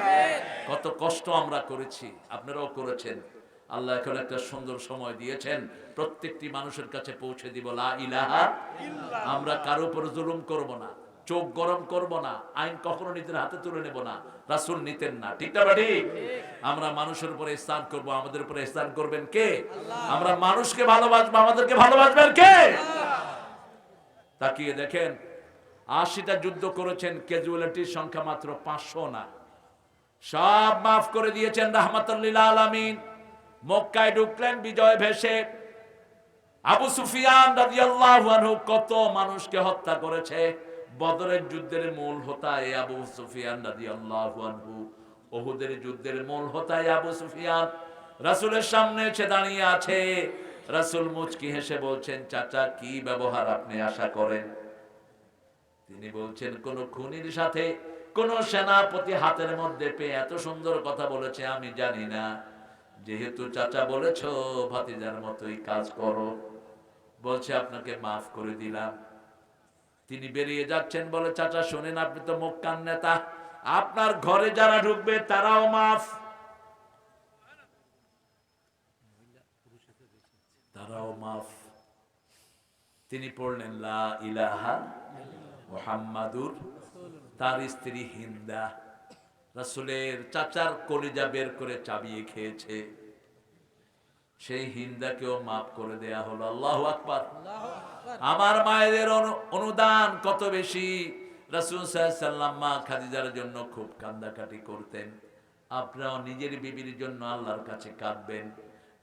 কত কষ্ট আমরা করেছি, আপনারাও করেছেন। আল্লাহ এখন একটা সুন্দর সময় দিয়েছেন, প্রত্যেকটি মানুষের কাছে পৌঁছে দিব লা ইলাহা ইল্লাল্লাহ। আমরা কারো উপর জুলুম করব না, চোখ গরম করব না, আইন কখনো নিজের হাতে তুলে নেব না। রাসূল নিতেন না, ঠিক না ঠিক? আমরা মানুষের উপরে ইহসান করব, আমাদের উপরে ইহসান করবেন কে? আমরা মানুষকে ভালোবাসবো, আমাদেরকে ভালোবাসবেন কে? তাকিয়ে দেখেন, 80টা যুদ্ধ করেছেন, ক্যাজুয়ালিটির সংখ্যা মাত্র 500 না। সব মাফ করে দিয়েছেন রাহমাতুল লিল আলামিন। মক্কায় ঢুকলেন বিজয় ভেসে। আবু সুফিয়ান রাদিয়াল্লাহু আনহু কত মানুষকে হত্যা করেছে। বদরের যুদ্ধের মূল হোতা এই আবু সুফিয়ান রাদিয়াল্লাহু আনহু, উহুদের যুদ্ধের মূল হোতা এই আবু সুফিয়ান রাসূলের সামনে এসে দাঁড়িয়ে আছে। রাসূল মুচকি হেসে বলছেন, চাচা কি ব্যবহার আপনি আশা করেন? তিনি বলছেন, কোন খুনির সাথে কোন সেনাপতি হাতের মধ্যে পেয়ে এত সুন্দর কথা বলেছে আমি জানি না। যেহেতু চাচা বলেছো, ভাতিজার মতোই কাজ করো। বলছে আপনাকে মাফ করে দিলাম। তিনি বেরিয়ে যাচ্ছেন, বলে চাচা শোনেন, আপনি তো মক্কার নেতা, আপনার ঘরে যারা ঢুকবে তারাও মাফ, তারাও মাফ। তিনি পড়লেন লা ইলাহা মুহাম্মাদুর। তার স্ত্রী হিন্দা রাসূলের চাচার কলিজা বের করে চাবিয়ে খেয়েছে, সেই হিন্দাকেও মাফ করে দেয়া হলো। আল্লাহু আকবার। আমার মায়েদের অনুদান কত বেশি। রাসূল সাল্লাল্লাহু আলাইহি ওয়াসাল্লাম মা খাদিজার জন্য খুব কান্দাকাটি করতেন। আপনারাও নিজের বিবির জন্য আল্লাহর কাছে কাঁদবেন,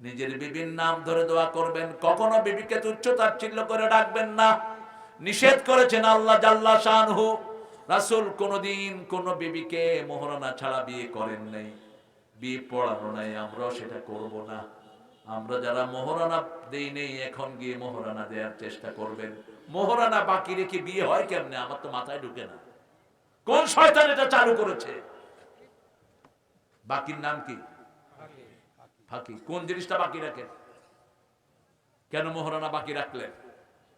নিজের বিবির নাম ধরে দোয়া করবেন, কখনো বিবিকে তুচ্ছ-তাচ্ছিল্য করে ডাকবেন না। নিষেধ করেছেন আল্লাহ জাল্লা শানহু। রাসূল কোনদিন কোন বিবিকে মোহরানা ছাড়া বিয়ে করেন নাই, বিয়ে পড়ানো নাই, আমরাও সেটা করব না। আমরা যারা মোহরানা দেই নেই, এখন গিয়ে মোহরানা দেওয়ার চেষ্টা করবেন। মোহরানা বাকি রেখে বিয়ে হয় কেমনে? আমার তো মাথায় ঢুকে না। কোন শয়তান এটা চালু করেছে? বাকির নাম কি? ফাঁকি। কোন জিনিসটা বাকি রাখেন? কেন মোহরানা বাকি রাখলেন?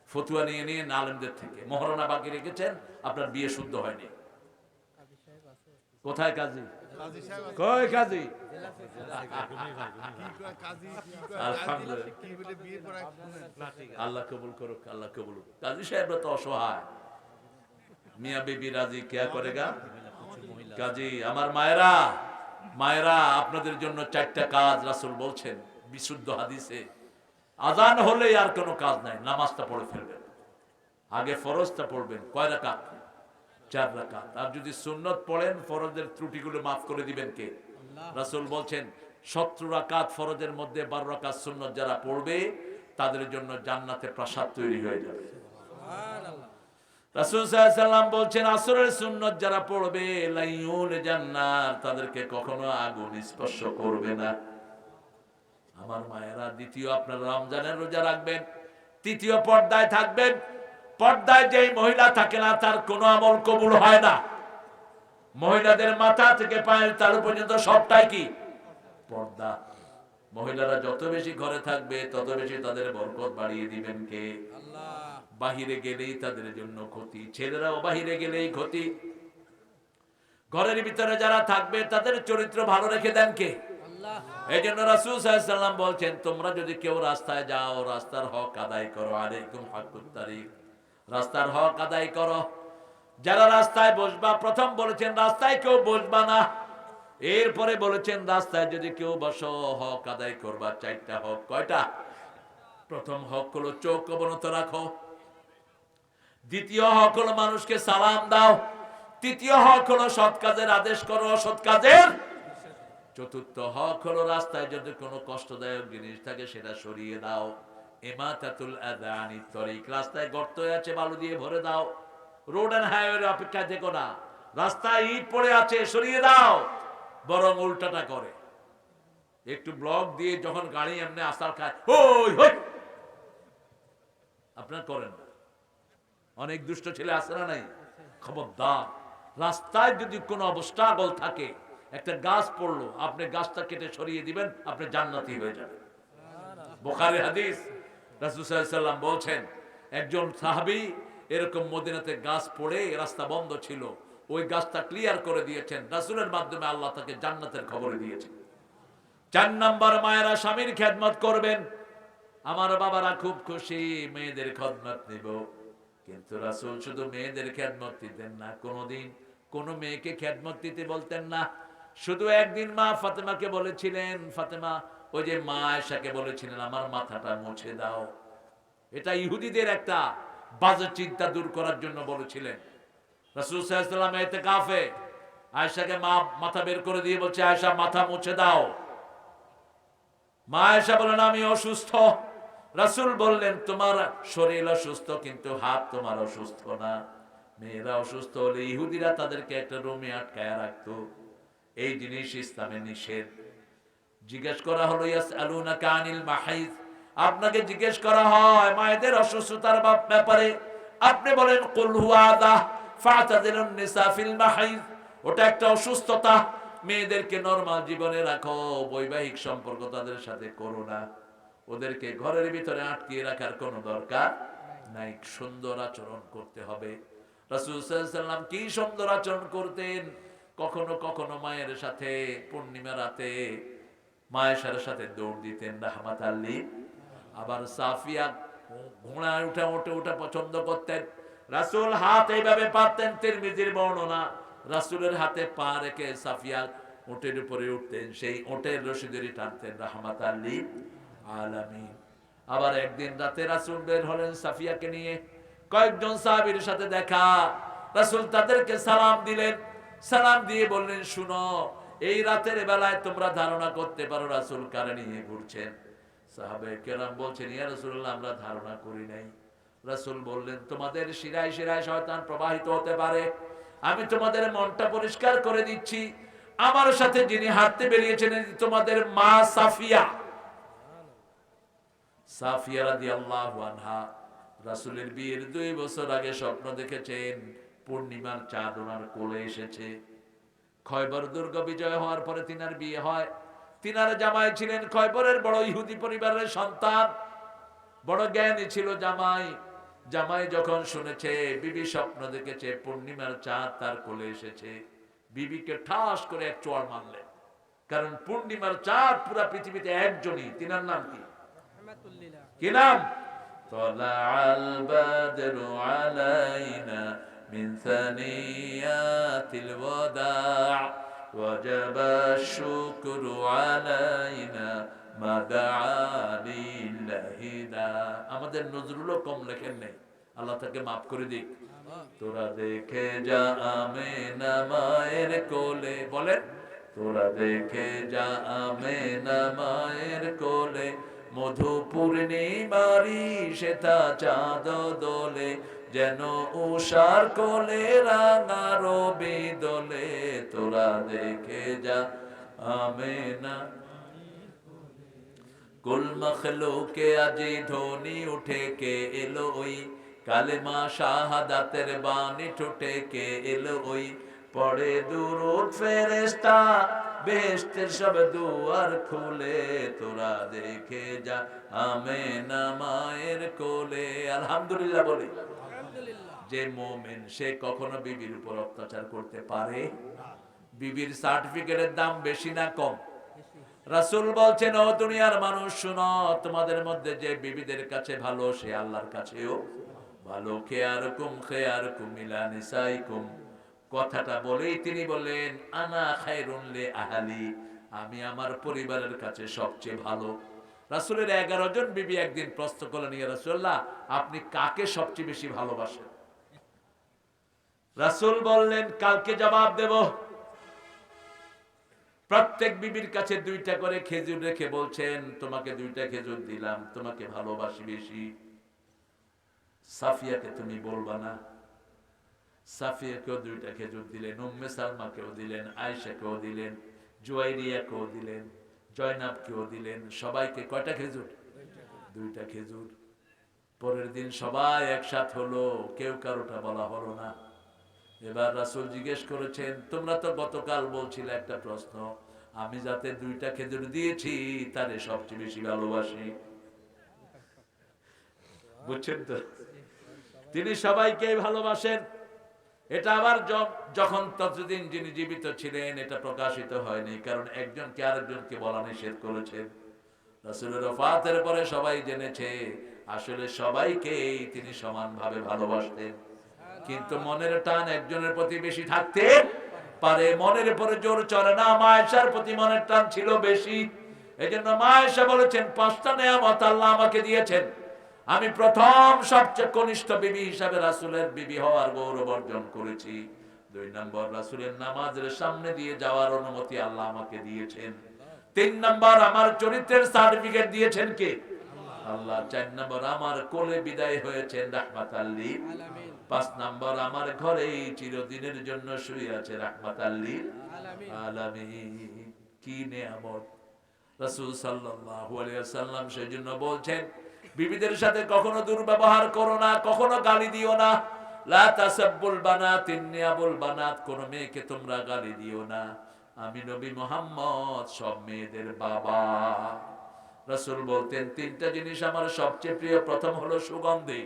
ফতুয়া নিয়ে নিয়ে আলেমদের থেকে মোহরানা বাকি রেখেছেন, আপনার বিয়ে শুদ্ধ হয়নি। কোথায় কাজী? কাজী সাহেব আছে? কই কাজী? কি কয় কাজী, কি কয় আলহামদুলিল্লাহ। কাজী, কি বলে বিয়ের পর এক শুনেন? আল্লাহ কবুল করুক, আল্লাহ কবুল করুক। কাজী সাহেবরা তো অসহায়, মিয়া বিবি রাজি কেয়া করেগা। কাজী আমার মায়েরা, মায়েরা আপনাদের জন্য 4টা কাজ রাসূল বলছেন বিশুদ্ধ হাদিসে। আজান হলে আর কোনো কাজ নাই, নামাজটা পড়ে ফেলবেন। আগে ফরজটা পড়বেন, কয় রাকাত? 4 রাকাত। আর যদি সুন্নত পড়েন ফরজের ত্রুটিগুলো মাফ করে দিবেন কে? রাসূল বলছেন 17 রাকাত ফরজের মধ্যে 12 রাকাত সুন্নত যারা পড়বে তাদের জন্য জান্নাতে প্রাসাদ তৈরি হয়ে যাবে। রাসূল সাল্লাল্লাহু আলাইহি সাল্লাম বলছেন আসরের সুন্নত যারা পড়বে লাইউল জান্নাত, তাদেরকে কখনো আগুন স্পর্শ করবে না। আমার মায়েরা, দ্বিতীয় আপনার রমজানের রোজা রাখবেন, তৃতীয় পর্দায় থাকবেন। পর্দায় যেই মহিলা থাকে না তার কোনো আমল কবুল হয় না। মহিলাদের মাথা থেকে পায়ের তালু পর্যন্ত সবটাই কি পর্দা। মহিলারা যত বেশি ঘরে থাকবে তত বেশি তাদের বরকত বাড়িয়ে দিবেন কে? আল্লাহ। বাহিরে গেলেই তাদের জন্য ক্ষতি, ছেলেরাও বাহিরে গেলেই ক্ষতি। ঘরের ভিতরে যারা থাকবে তাদের চরিত্র ভালো রেখে দেন কে? আল্লাহ। এই জন্য রাসূল সাল্লাল্লাহু আলাইহি সাল্লাম বলছেন তোমরা যদি কেউ রাস্তায় যাও রাস্তার হক আদায় করো। আলাইকুম হাক্কুত তারিক, রাস্তার হক আদায় করো। যারা রাস্তায় বসবা, প্রথম বলেছেন রাস্তায় কেউ বসবা না, এরপরে বলেছেন রাস্তায় যদি কেউ বসো হক আদায় করবা। 4টা হক। কয়টা? প্রথম হক হলো চোখ অবনত রাখো, দ্বিতীয় হক হলো মানুষকে সালাম দাও, তৃতীয় হক হলো সৎ কাজের আদেশ করো, অসৎ কাজের। চতুর্থ হক হলো রাস্তায় যদি কোনো কষ্টদায়ক জিনিস থাকে সেটা সরিয়ে দাও। ইমাতাতুল আযা আনিত তরিক, রাস্তায় গর্ত আছে বালু দিয়ে ভরে দাও। রোড এন্ড হাইওয়ে অপেক্ষায় থেকো না, রাস্তায় ইট পড়ে আছে সরিয়ে দাও, বরং উল্টাটা করে একটু ব্লক দিয়ে যখন গাড়ি এমনি আসার খায় ওই হই আপনার করেন না। অনেক দুষ্ট ছেলে আছে না নাই? খবরদার, রাস্তায় যদি কোনো অবস্টাকল থাকে, একটা গাছ পড়লো, আপনি গাছটা কেটে সরিয়ে দিবেন, আপনি জান্নাতি হয়ে যাবেন। বুখারী হাদিস, রাসূল সাল্লাল্লাহু আলাইহি সাল্লাম বলছেন একজন সাহাবী এরকম মদিনাতে গাছ পড়ে রাস্তা বন্ধ ছিল, ওই গাছটা ক্লিয়ার করে দিয়েছেন, রাসূলের মাধ্যমে আল্লাহ তাকে জান্নাতের খবর দিয়েছেন। 4 নাম্বার, মায়েরা স্বামীর খেদমত করবেন। আমার বাবারা খুব খুশি মেয়েদের খেদমত নিব, কিন্তু রাসূল শুধু মেয়েদের খেদমত দিতেন না, কোনদিন কোন মেয়েকে খেদমত দিতে বলতেন না। শুধু একদিন মা ফাতেমাকে বলেছিলেন, ফাতেমা ওই যে মা আয়েশাকে বলেছিলেন আমার মাথাটা মুছে দাও। এটা ইহুদিদের একটা বাজে চিন্তা দূর করার জন্য বলেছিলেন। রাসূল সাল্লাল্লাহু আলাইহি ওয়াসাল্লাম ইতিকাফে আয়েশাকে মা মাথা বের করে দিয়ে বলছে আয়েশা মাথা মুছে দাও। মা আয়েশা বলেন আমি অসুস্থ। রাসূল বললেন তোমার শরীর অসুস্থ কিন্তু হাত তোমার অসুস্থ না। মেয়েরা অসুস্থ হলে ইহুদিরা তাদেরকে একটা রুমে আটকায় রাখতো, এই জিনিস ইসলামে নিষেধ। জিজ্ঞেস করা হলো ইয়াসআলুনাকা আনিল মাহিদ, আপনাকে জিজ্ঞেস করা হয় মায়েদের অসুস্থতার ব্যাপারে, আপনি বলেন কুল হুয়া আযা ফাতাযিলুন নিসা ফিল মাহিদ, ওটা একটা অসুস্থতা, মেয়েদেরকে নরমাল জীবনে রাখো, বৈবাহিক সম্পর্ক তাদের সাথে করো না, ওদেরকে ঘরের ভিতরে আটকিয়ে রাখার কোনো দরকার নাই, সুন্দর আচরণ করতে হবে। রাসূল সাল্লাল্লাহু আলাইহি ওয়াসাল্লাম কি সুন্দর আচরণ করতেন। কখনো কখনো মায়ের সাথে পূর্ণিমা রাতে মায়ের সাথে দৌড় দিতেন রাহমাতাল লিল। আবার সাফিয়া ঘোড়ায় উঠা পছন্দ করতেন। রাসূল হাত এইভাবে পাততেন, তিরমিজির বর্ণনা, রাসূলের হাতে পা রেখে সাফিয়া উটের উপরে উঠতেন, সেই উটের রশি ধরে টানতেন রাহমাতাল লিল আলামিন। আবার একদিন রাতে রাসূল বের হলেন সাফিয়াকে নিয়ে, কয়েকজন সাহাবীর সাথে দেখা, রাসূল তাদেরকে সালাম দিলেন, সালাম দিয়ে বললেন শুনো এই রাতের বেলায় তোমরা ধারণা করতে পারো রাসূল কারে নিয়ে ঘুরছেন। সাহাবায়ে কেরাম বলছেন ইয়া রাসূলুল্লাহ আমরা ধারণা করি নাই। রাসূল বললেন তোমাদের শিরায় শিরায় শয়তান প্রবাহিত হতে পারে, আমি তোমাদের মনটা পরিষ্কার করে দিচ্ছি, আমার সাথে যিনি হাঁটতে বেরিয়েছেন তোমাদের মা সাফিয়া। সাফিয়া রাদিয়াল্লাহু আনহা রাসূলের বিয়ের 2 বছর আগে স্বপ্ন দেখেছেন পূর্ণিমার চাঁদ ওনার কোলে এসেছে। খয়বর দুর্গ বিজয় হওয়ার পরে তিনার বিয়ে হয়। তিনার জামাই ছিলেন খয়বরের বড় ইহুদি পরিবারের সন্তান, বড় জ্ঞানী ছিল জামাই। জামাই যখন শুনেছে বিবি স্বপ্ন দেখেছে পূর্ণিমার চাঁদ তার কোলে এসেছে, বিবিকে ঠাস করে এক চড় মারলেন। কারণ পূর্ণিমার চাঁদ পুরা পৃথিবীতে একজনই, তিনার নাম কি? কি নাম? তলাআল বাদরু আলাইনা মিন সানিয়াতিল ওয়াদা ওয়াজাবা শুকরু আলাইনা মা দাআ লিল্লাহি দা। আমাদের নজরুলও কম লেখেন নাই, আল্লাহ তাকে মাফ করে দিক। তোরা দেখে যা আমেনা মায়ের কোলে, বলেন তোরা দেখে যা আমেনা মায়ের কোলে, মধু পূর্ণিমারি সেটা চাঁদ দোলে, যেন উষার কোলে রাঙা রবি দোলে। তোরা দেখে যা আমেনা। কুল মখলুকে আজি ধ্বনি উঠে কে এলো ওই, কালেমা শাহাদাতের বাণী ঠোঁটে কে এলো ওই, পড়ে দুরূদ ফেরেশতা বেহেশতের সব দুয়ার খুলে। তোরা দেখে যা আমেনা মায়ের কোলে। আলহামদুলিল্লাহ বলি। যে মুমিন সে কখনো বিবির উপর অত্যাচার করতে পারে? বিবির সার্টিফিকেটের দাম বেশি না কম? রাসূল বলছেন, ও দুনিয়ার মানুষ শুনো, তোমাদের মধ্যে যে বিবিদের কাছে ভালো সে আল্লাহর কাছেও ভালো। খেয়ারকুম ইলা নিসাইকুম, কথাটা বলেই তিনি বলেন আনা খায়রুন লি আহলি, আমি আমার পরিবারের কাছে সবচেয়ে ভালো। রাসূলের 11 জন বিবি একদিন প্রশ্ন করলেন, ইয়া রাসূলুল্লাহ আপনি কাকে সবচেয়ে বেশি ভালোবাসেন? রাসূল বললেন, কালকে জবাব দেব। প্রত্যেক বিবির কাছে 2টা করে খেজুর রেখে বলছেন, তোমাকে 2টা খেজুর দিলাম, তোমাকে ভালোবাসি বেশি। সাফিয়াকে তুমি বলবা না। সাফিয়াকেও 2টা খেজুর দিলেন, উম্মে সালমাকেও দিলেন, আয়েশাকেও দিলেন, জুয়াইরিয়াকেও দিলেন, জয়নাবকেও দিলেন। সবাইকে কয়টা খেজুর? 2টা খেজুর। পরের দিন সবাই একসাথ হলো, কেউ কারোটা বলা হলো না। এবার রাসূল জিজ্ঞেস করেছেন, তোমরা তো গতকাল বলছিলে একটা প্রশ্ন, আমি যাতে 2টা খেজুর দিয়েছি তারে সবচেয়ে বেশি ভালোবাসি। বুঝছেন তো? তিনি সবাইকে ভালোবাসেন। এটা আবার যখন ততদিন যিনি জীবিত ছিলেন এটা প্রকাশিত হয়নি, কারণ একজনকে আরেকজনকে বলা নিষেধ করেছেন। রাসূলের ওফাতের পরে সবাই জেনেছে আসলে সবাইকেই তিনি সমানভাবে ভালোবাসতেন। কিন্তু মনের টান একজনের প্রতি বেশি থাকতে পারে, মনের উপরে জোর চলে না। মা আয়েশার প্রতি মনের টান ছিল বেশি। এজন্য মা আয়েশা বলেছেন, 5টা নেয়ামত আল্লাহ আমাকে দিয়েছেন, আমি প্রথম সবচেয়ে কনিষ্ঠ বিবি হিসাবে রাসূলের বিবি হওয়ার গৌরব অর্জন করেছি। 2 নম্বর, রাসূলের নামাজের সামনে দিয়ে যাওয়ার অনুমতি আল্লাহ আমাকে দিয়েছেন। 3 নম্বর, আমার চরিত্রের সার্টিফিকেট দিয়েছেন কে? আল্লাহ। 4 নম্বর, আমার কোলে বিদায় হয়েছেন রাহমাতাল লিল আলামিন। 5 নম্বর, আমার ঘরেই চিরদিনের জন্য শুয়ে আছে রাহমাতাল লিল আলামিন। কি নেয়ামত! রাসূল সাল্লাল্লাহু আলাইহি ওয়াসাল্লাম সেজন্য বলছেন, বিবিদের সাথে কখনো দুর্ব্যবহার করো না, কখনো গালি দিও না। লা তাসাব্বুল বানাত ইন্নিয়াবুল বানাত, কোন মেয়েকে তোমরা গালি দিও না, আমি নবী মুহাম্মদ সব মেয়েদের বাবা। রাসূল বলতেন, 3টা জিনিস আমার সবচেয়ে প্রিয়। প্রথম হলো সুগন্ধি,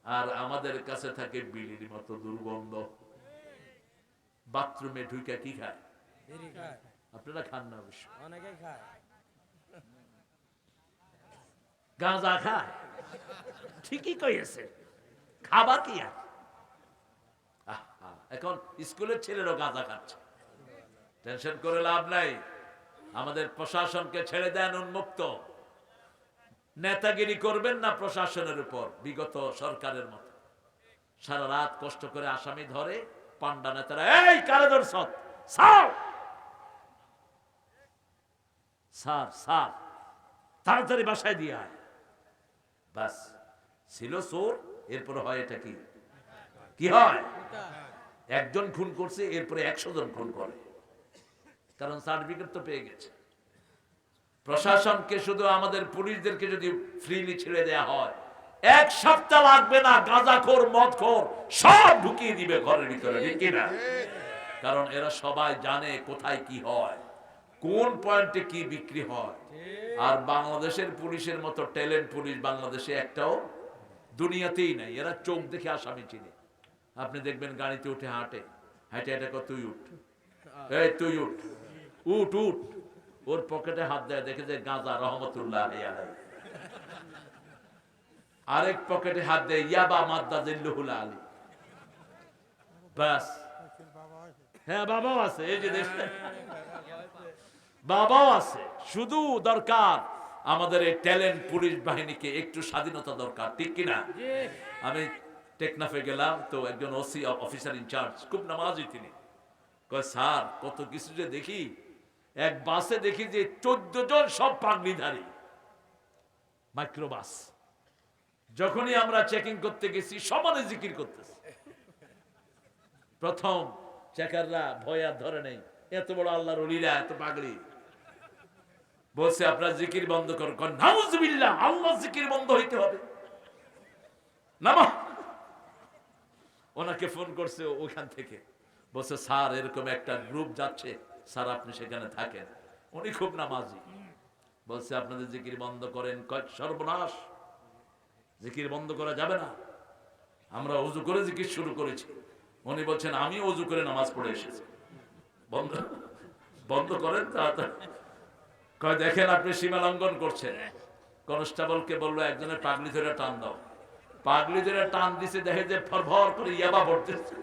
আর আমাদের কাছে থাকে বিড়ির মতো দুর্গন্ধ। বাথরুমে ঢুকে কি খায়? বিড়ি খায়। আপনারা খান না? অবশ্য অনেকেই খায়। গাঁজা খায়। ঠিকই কইছে, খাবার কি আর। এখন স্কুলের ছেলেরাও গাঁজা খাচ্ছে, টেনশন করে লাভ নাই। আমাদের প্রশাসনকে ছেড়ে দেন উন্মুক্ত। নেতাগিরি করবেন না প্রশাসনের উপর, বিগত সরকারের মতো। সারা রাত কষ্ট করে আসামি ধরে, পান্ডা নেতারা এই কারে ধরছ, স্যার স্যার স্যার তাড়াতাড়ি বাসায় দিয়ে আয়। বাস, ছিল চোর, এরপরে হয় এটা কি কি হয়? একজন খুন করছে, এরপরে 100 জন খুন করে, কারণ সার্টিফিকেট তো পেয়ে গেছে। প্রশাসনকে শুধু আমাদের পুলিশদেরকে যদি ফ্রিলি ছেড়ে দেয়া হয়, 1 সপ্তাহ লাগবে না, গাঁজাখোর মদখোর সব ঢুকিয়ে দিবে ঘরের ভিতরে, ঠিক কিনা? কারণ এরা সবাই জানে কোথায় কি হয়, কোন পয়েন্টে কি বিক্রি হয়। আর বাংলাদেশের পুলিশের মতো ট্যালেন্ট পুলিশ বাংলাদেশে একটাও দুনিয়াতেই নাই। এরা চোখ দেখে আসামি চিনে। আপনি দেখবেন গাড়িতে উঠে হাঁটে, হাইটে হাইটে কর, তুই উঠ, এই তুই উঠ, উঠ উঠ। ওর পকেটে হাত দেয়, দেখে যে গাঁজা রহমতুল্লাহ আলাইহি। আরেক পকেটে হাত দেয়, ইয়াবা মাদ্দা জিল্লুহুল আলী। বাস, হ্যাঁ বাবাও আছে, এই যে দেখছেন বাবাও আছে। শুধু দরকার আমাদের এই ট্যালেন্ট পুলিশ বাহিনীকে একটু স্বাধীনতা দরকার, ঠিক কিনা? আমি টেকনাফে গেলাম, তো একজন ওসি অফিসার ইনচার্জ, খুব নামাজি তিনি, কয় স্যার কত কিছু যে দেখি, এক বাসে দেখি যে 14 জন সব পাগড়িধারী মাইক্রোবাস। যখনই আমরা চেকিং করতে গেছি সমানে জিকির করতেছে। প্রথম চেকাররা ভয় আর ধরে নেই, এত বড় আল্লাহর ওলিরা এত পাগড়ি। বলছে আপনার জিকির বন্ধ করুন। নাউজুবিল্লাহ, আল্লাহ জিকির বন্ধ হইতে হবে নামা। ওনাকে ফোন করছে ওখান থেকে, বলছে স্যার এরকম একটা গ্রুপ যাচ্ছে, স্যার আপনি সেখানে থাকেন। উনি খুব নামাজি, বলছে আপনাদের জিকির বন্ধ করেন। কয় সর্বনাশ, জিকির বন্ধ করা যাবে না, আমরা ওযু করে জিকির শুরু করেছি। উনি বলছেন আমি ওযু করে নামাজ পড়ে এসেছি, বন্ধ বন্ধ করেন তাড়াতাড়ি। কয় দেখেন আপনি সীমা লঙ্ঘন করছেন। কনস্টেবলকে বললো একজনের পাগড়ি ধরে টান দাও। পাগড়ি ধরে টান দিছে, দেখে যে ফরফর করে ইয়াবা ভরতেছে।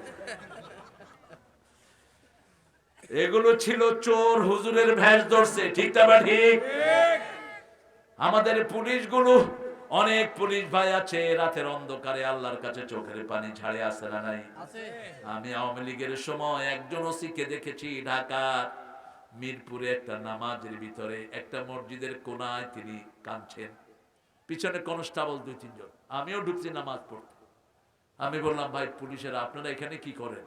এগুলো ছিল চোর, হুজুরের ভেষ ধরছে, ঠিক না ঠিক? আমাদের পুলিশগুলো, অনেক পুলিশ ভাই আছে রাতের অন্ধকারে আল্লাহর কাছে চোখের পানি ঝাড়ে, আসে না নাই? আমি আওয়ামী লীগের সময় একজন ওসিকে দেখেছি ঢাকার মিরপুরে একটা নামাজের ভিতরে একটা মসজিদের কোনায় তিনি কাঁদছেন, পিছনে কনস্টেবল 2-3 জন। আমিও ঢুকছি নামাজ পড়তে। আমি বললাম ভাই পুলিশেরা আপনারা এখানে কি করেন?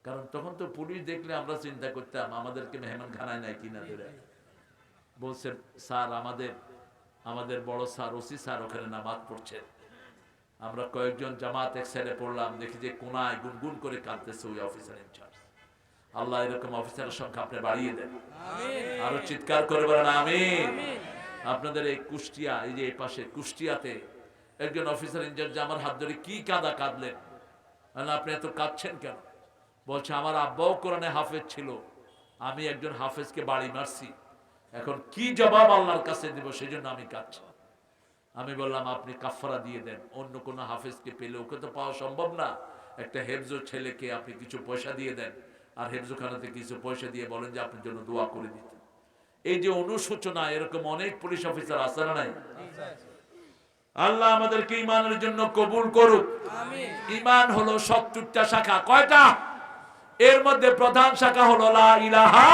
কারণ তখন তো পুলিশ দেখলে আমরা চিন্তা করতাম আমাদেরকে মেহমান খানায় নাই কিনা ধরে। বলছে স্যার আমাদের বড় স্যার ওসি স্যার ওখানে নামাজ পড়ছেন, আমরা কয়েকজন জামাত এক সাইডে পড়লাম, দেখি যে কোনায় গুনগুন করে কাঁদতেছে ওই অফিসার ইনচার্জ। আল্লাহ এরকম অফিসারের সংখ্যা আপনি বাড়িয়ে দেন, আরো চিৎকার করে বলেন আমিন। আপনাদের এই কুষ্টিয়া, এই যে এই পাশে কুষ্টিয়াতে একজন অফিসার ইনচার্জ আমার হাত ধরে কি কাঁদা কাঁদলেন, আপনি এত কাঁদছেন কেন? বলছে আমার আব্বাও কোরআনে হাফেজ ছিল, আমি একজন হাফেজকে বাড়ি মারছি, এখন কি জবাব আল্লাহর কাছে দেব, সেজন্য আমি কাঁদছি। আমি বললাম আপনি কাফারা দিয়ে দেন, অন্য কোন হাফেজকে পেলে ওকে তো পাওয়া সম্ভব না, একটা হেফজো ছেলেকে আপনি কিছু পয়সা দিয়ে দেন, আর হেফজোখানাতে কিছু পয়সা দিয়ে বলেন যে আপনার জন্য দোয়া করে দিতে। এই যে অনুশোচনা, এরকম অনেক পুলিশ অফিসার আছে না নাই? আল্লাহ আমাদেরকে ইমানের জন্য কবুল করুক। ইমান হলো 70টা শাখা। কয়টা? এর মধ্যে প্রধান শাখা হলো লা ইলাহা,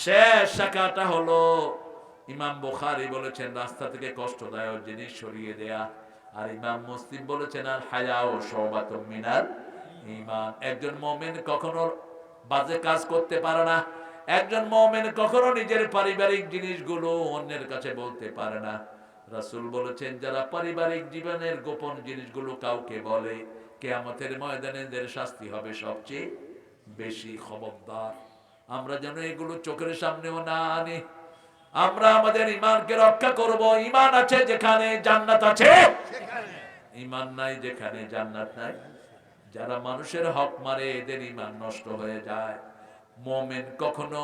শেষ শাখাটা হলো ইমাম বুখারী বলেছেন রাস্তা থেকে কষ্টদায়ক জিনিস সরিয়ে দেয়া, আর ইমাম মুসলিম বলেছেন আর হায়াউ শুবাতুম মিনাল ঈমান। একজন মুমিন কখনো বাজে কাজ করতে পারে না, একজন মুমিন কখনো নিজের পারিবারিক জিনিসগুলো অন্যের কাছে বলতে পারে না। রাসূল বলেছেন যারা পারিবারিক জীবনের গোপন জিনিসগুলো কাউকে বলে, কিয়ামতের ময়দানে এদের শাস্তি হবে সবচেয়ে বেশি। খবরদার আমরা যেন এগুলো চোখের সামনেও না আনি। আমরা আমাদের ঈমানকে রক্ষা করব। ঈমান আছে যেখানে জান্নাত আছে, ঈমান নাই যেখানে জান্নাত নাই। যারা মানুষের হক মারে এদের ঈমান নষ্ট হয়ে যায়। মুমিন কখনো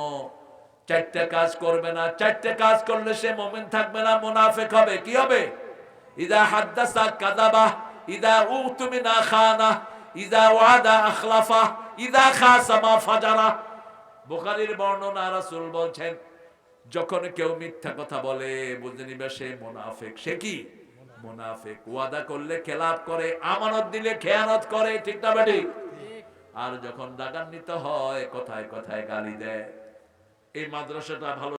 4টা কাজ করবে না, 4টা কাজ করলে সে মুমিন থাকবে না, মুনাফিক হবে। কি হবে? ইযা হাদাসা কাযাবা, ইযা উতুমিনা খানা, ইযা ওয়াদা আখলাফা, ইযা খাসামা ফাজারা। বুখারীর বর্ণনা, রাসূল বলছেন যখন কেউ মিথ্যা কথা বলে বুঝে নিবে সে মুনাফিক। সে কি? মুনাফিক। ওয়াদা করলে খেলাপ করে, আমানত দিলে খেয়ানত করে, ঠিক না বেটি? আর যখন রাগান্বিত হয় কথায় কথায় গালি দেয়। এই মাদ্রাসাটা ভালো